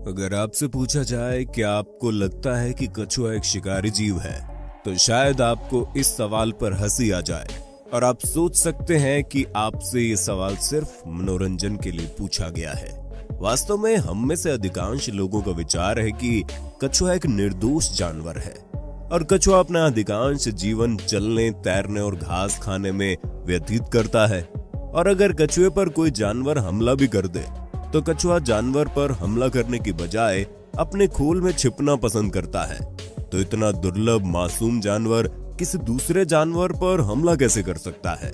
अगर आपसे पूछा जाए कि आपको लगता है कि कछुआ एक शिकारी जीव है, तो शायद आपको इस सवाल पर हंसी आ जाए और आप सोच सकते हैं कि आपसे ये सवाल सिर्फ मनोरंजन के लिए पूछा गया है। वास्तव में हम में से अधिकांश लोगों का विचार है कि कछुआ एक निर्दोष जानवर है और कछुआ अपना अधिकांश जीवन चलने, तैरने और घास खाने में व्यतीत करता है। और अगर कछुए पर कोई जानवर हमला भी कर दे तो कछुआ जानवर पर हमला करने की बजाय अपने खोल में छिपना पसंद करता है। तो इतना दुर्लभ मासूम जानवर किसी दूसरे जानवर पर हमला कैसे कर सकता है?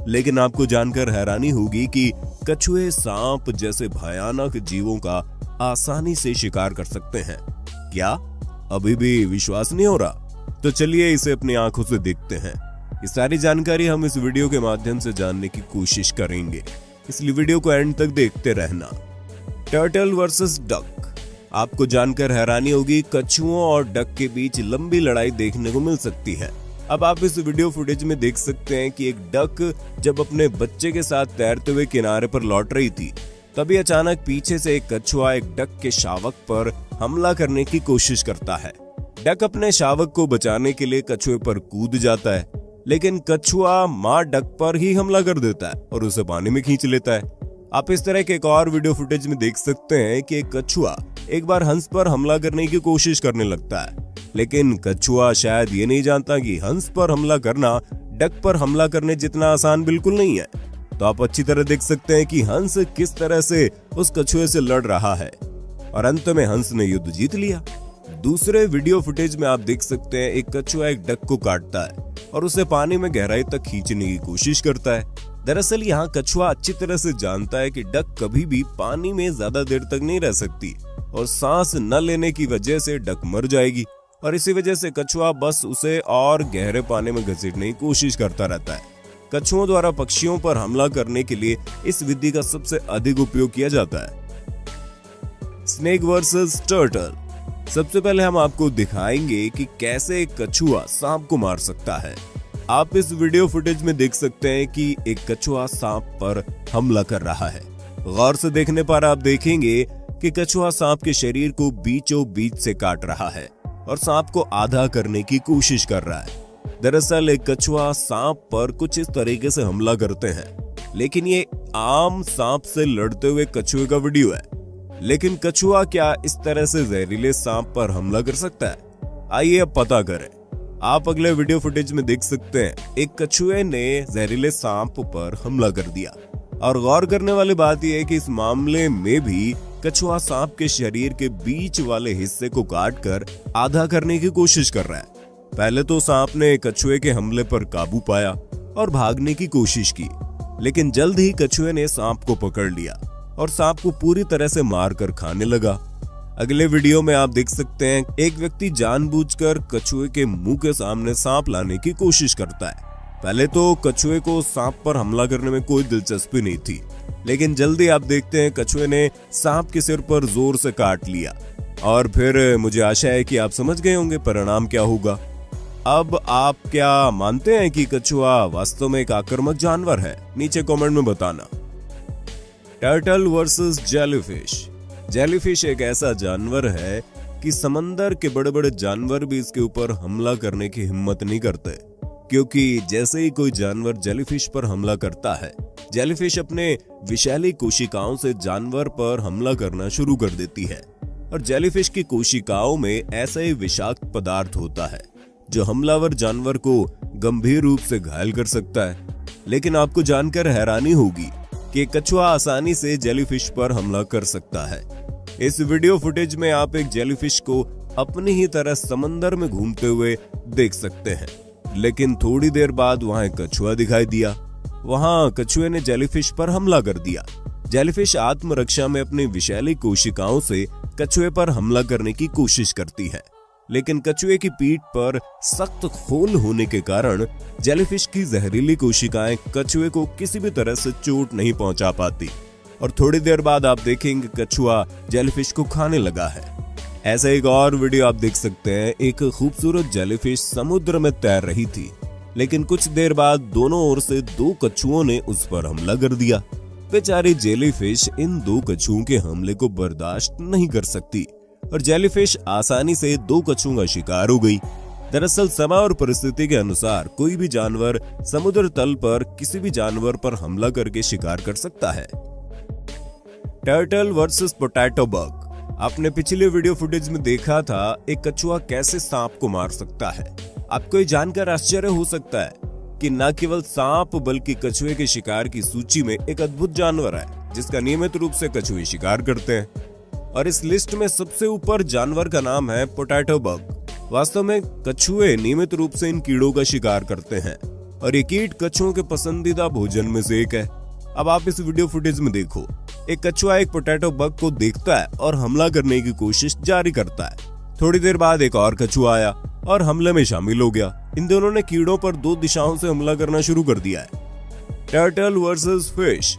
लेकिन आपको जानकर हैरानी होगी कि कछुए सांप जैसे भयानक जीवों का आसानी से शिकार कर सकते हैं। क्या अभी भी विश्वास नहीं हो रहा? तो चलिए इसे अपनी आंखों से देखते हैं। ये सारी जानकारी हम इस वीडियो के माध्यम से जानने की कोशिश करेंगे, इसलिए वीडियो को एंड तक देखते रहना। Turtle versus duck. आपको जानकर हैरानी होगी, कछुओं और डक के बीच लंबी लड़ाई देखने को मिल सकती है। अब आप इस वीडियो फुटेज में देख सकते हैं कि एक डक जब अपने बच्चे के साथ तैरते हुए किनारे पर लौट रही थी, तभी अचानक पीछे से एक कछुआ एक डक के शावक पर हमला करने की कोशिश करता है। डक अपने शावक को बचाने के लिए कछुए पर कूद जाता है, लेकिन कछुआ मां डक पर ही हमला कर देता है और उसे पानी में खींच लेता है। आप इस तरह के एक और वीडियो फुटेज में देख सकते हैं कि एक कछुआ एक बार हंस पर हमला करने की कोशिश करने लगता है, लेकिन कछुआ शायद ये नहीं जानता कि हंस पर हमला करना डक पर हमला करने जितना आसान बिल्कुल नहीं है। तो आप अच्छी तरह देख सकते हैं कि हंस किस तरह से उस कछुए से लड़ रहा है और अंत में हंस ने युद्ध जीत लिया। दूसरे वीडियो फुटेज में आप देख सकते हैं एक कछुआ एक डक को काटता है और उसे पानी में गहराई तक खींचने की कोशिश करता है। दरअसल यहाँ कछुआ अच्छी तरह से जानता है कि डक कभी भी पानी में ज्यादा देर तक नहीं रह सकती और सांस न लेने की वजह से डक मर जाएगी, और इसी वजह से कछुआ बस उसे और गहरे पानी में घसीटने की कोशिश करता रहता है। कछुओं द्वारा पक्षियों पर हमला करने के लिए इस विधि का सबसे अधिक उपयोग किया जाता है। Snake versus turtle. सबसे पहले हम आपको दिखाएंगे कि कैसे एक कछुआ सांप को मार सकता है। आप इस वीडियो फुटेज में देख सकते हैं कि एक कछुआ सांप पर हमला कर रहा है। गौर से देखने पर आप देखेंगे कि कछुआ सांप के शरीर को बीचों बीच से काट रहा है और सांप को आधा करने की कोशिश कर रहा है। दरअसल एक कछुआ सांप पर कुछ इस तरीके से हमला करते हैं, लेकिन ये आम सांप से लड़ते हुए कछुए का वीडियो है। लेकिन कछुआ क्या इस तरह से जहरीले सांप पर हमला कर सकता है? आइए अब पता करें। आप अगले वीडियो फुटेज में देख सकते हैं एक कछुए ने जहरीले सांप पर हमला कर दिया, और गौर करने वाली बात यह है कि इस मामले में भी कछुआ सांप के शरीर के बीच वाले हिस्से को काटकर आधा करने की कोशिश कर रहा है। पहले तो सांप ने कछुए के हमले पर काबू पाया और भागने की कोशिश की, लेकिन जल्द ही कछुए ने सांप को पकड़ लिया और सांप को पूरी तरह से मारकर खाने लगा। अगले वीडियो में आप देख सकते हैं एक व्यक्ति जानबूझकर कछुए के मुंह के सामने सांप लाने की कोशिश करता है। पहले तो कछुए को सांप पर हमला करने में कोई दिलचस्पी नहीं थी, लेकिन जल्दी आप देखते हैं कछुए ने सांप के सिर पर जोर से काट लिया, और फिर मुझे आशा है कि आप समझ गए होंगे परिणाम क्या होगा। अब आप क्या मानते हैं कि कछुआ वास्तव में एक आक्रामक जानवर है? नीचे कमेंट में बताना। Turtle versus jellyfish. जेलीफिश एक ऐसा जानवर है कि समंदर के बड़े बड़े जानवर भी इसके ऊपर हमला करने की हिम्मत नहीं करते, क्योंकि जैसे ही कोई जानवर जेलीफिश पर हमला करता है, जेलीफिश अपने विषैली कोशिकाओं से जानवर पर हमला करना शुरू कर देती है। और जेलीफिश की कोशिकाओं में ऐसा ही विषाक्त पदार्थ होता है जो हमलावर जानवर को गंभीर रूप से घायल कर सकता है। लेकिन आपको जानकर हैरानी होगी कि कछुआ आसानी से जेलीफिश पर हमला कर सकता है। इस वीडियो फुटेज में आप एक जेलीफिश को अपनी ही तरह समंदर में घूमते हुए देख सकते हैं, लेकिन थोड़ी देर बाद वहां एक कछुआ दिखाई दिया। वहां कछुए ने जेलीफिश पर हमला कर दिया। जेलीफिश आत्मरक्षा में अपनी विषैली कोशिकाओं से कछुए पर हमला करने की कोशिश करती है, लेकिन कछुए की पीठ पर सख्त खोल होने के कारण जेलीफिश की जहरीली कोशिकाएं कछुए को किसी भी तरह से चोट नहीं पहुंचा पाती, और थोड़ी देर बाद आप देखेंगे कछुआ जेलीफिश को खाने लगा है। ऐसा एक और वीडियो आप देख सकते हैं। एक खूबसूरत जेलीफिश समुद्र में तैर रही थी, लेकिन कुछ देर बाद दोनों ओर से दो कछुओं ने उस पर हमला कर दिया। बेचारी जेलीफिश इन दो कछुओं के हमले को बर्दाश्त नहीं कर सकती और जेलीफिश आसानी से दो कछुओं का शिकार हो गई। दरअसल समय और परिस्थिति के अनुसार कोई भी जानवर समुद्र तल पर किसी भी जानवर पर हमला करके शिकार कर सकता है। Turtle versus potato bug. आपने पिछले वीडियो फुटेज में देखा था एक कछुआ कैसे सांप को मार सकता है। आपको ये जानकर आश्चर्य हो सकता है कि न केवल सांप बल्कि कछुए के शिकार की सूची में एक अद्भुत जानवर है जिसका नियमित रूप से कछुए शिकार करते हैं और इस लिस्ट में सबसे ऊपर जानवर का नाम है पोटैटो बग। वास्तव में कछुए नियमित रूप से इन कीड़ों का शिकार करते हैं और ये कीट कछुओं के पसंदीदा भोजन में से एक है। अब आप इस वीडियो फुटेज में देखो, एक कछुआ एक पोटैटो बग को देखता है और हमला करने की कोशिश जारी करता है। थोड़ी देर बाद एक और कछुआ आया और हमले में शामिल हो गया। इन दोनों ने कीड़ों पर दो दिशाओं से हमला करना शुरू कर दिया है। Turtle versus fish.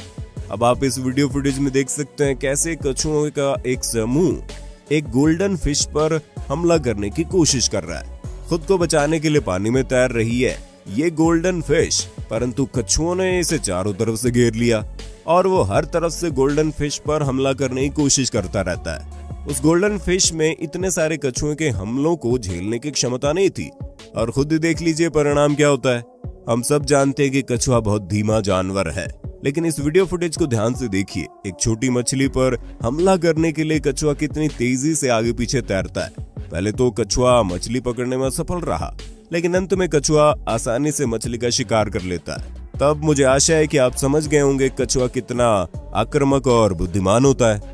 अब आप इस वीडियो फुटेज में देख सकते हैं कैसे कछुओं का एक समूह एक गोल्डन फिश पर हमला करने की कोशिश कर रहा है। खुद को बचाने के लिए पानी में तैर रही है ये गोल्डन फिश, परंतु कछुओं ने इसे चारों तरफ से घेर लिया और वो हर तरफ से गोल्डन फिश पर हमला करने की कोशिश करता रहता है। उस गोल्डन फिश में इतने सारे कछुओं के हमलों को झेलने की क्षमता नहीं थी और खुद ही देख लीजिए परिणाम क्या होता है। हम सब जानते हैं कि कछुआ बहुत धीमा जानवर है, लेकिन इस वीडियो फुटेज को ध्यान से देखिए। एक छोटी मछली पर हमला करने के लिए कछुआ कितनी तेजी से आगे पीछे तैरता है। पहले तो कछुआ मछली पकड़ने में सफल रहा, लेकिन अंत में कछुआ आसानी से मछली का शिकार कर लेता है। तब मुझे आशा है कि आप समझ गए होंगे कछुआ कितना आक्रामक और बुद्धिमान होता है।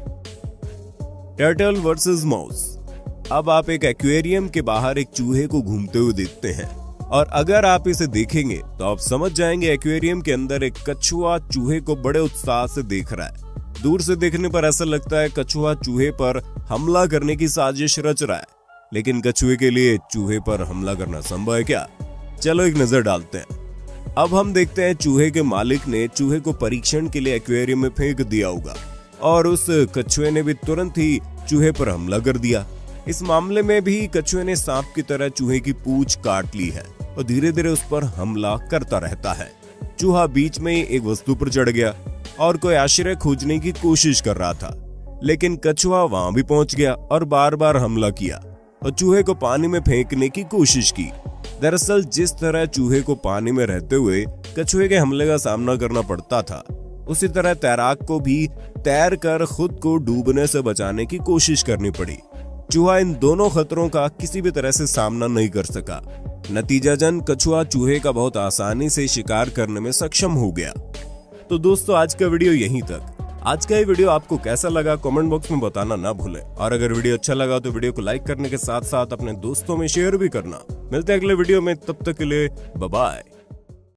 Turtle versus mouse. अब आप एक एक्वेरियम के बाहर एक चूहे को घूमते हुए देखते हैं और अगर आप इसे देखेंगे तो आप समझ जाएंगे एक्वेरियम के अंदर एक कछुआ चूहे को बड़े उत्साह से देख रहा है। दूर से देखने पर ऐसा लगता है कछुआ चूहे पर हमला करने की साजिश रच रहा है, लेकिन कछुए के लिए चूहे पर हमला करना संभव है क्या? चलो एक नजर डालते हैं। अब हम देखते हैं चूहे के मालिक ने चूहे को परीक्षण के लिए एक्वेरियम में फेंक दिया होगा और उस कछुए ने भी तुरंत ही चूहे पर हमला कर दिया। इस मामले में भी कछुए ने सांप की तरह चूहे की पूंछ काट ली है और धीरे धीरे उस पर हमला करता रहता है। चूहा बीच में एक वस्तु पर चढ़ गया और कोई आश्रय खोजने की कोशिश कर रहा था, लेकिन कछुआ वहां भी पहुंच गया और बार बार हमला किया और चूहे को पानी में फेंकने की कोशिश की। दरअसल जिस तरह चूहे को पानी में रहते हुए कछुए के हमले का सामना करना पड़ता था, उसी तरह तैराक को भी तैर कर खुद को डूबने से बचाने की कोशिश करनी पड़ी। चूहा इन दोनों खतरों का किसी भी तरह से सामना नहीं कर सका। नतीजतन कछुआ चूहे का बहुत आसानी से शिकार करने में सक्षम हो गया। तो दोस्तों आज का वीडियो यहीं तक। आज का ये वीडियो आपको कैसा लगा कमेंट बॉक्स में बताना ना भूलें और अगर वीडियो अच्छा लगा तो वीडियो को लाइक करने के साथ साथ अपने दोस्तों में शेयर भी करना। मिलते हैं अगले वीडियो में, तब तक के लिए बाय बाय।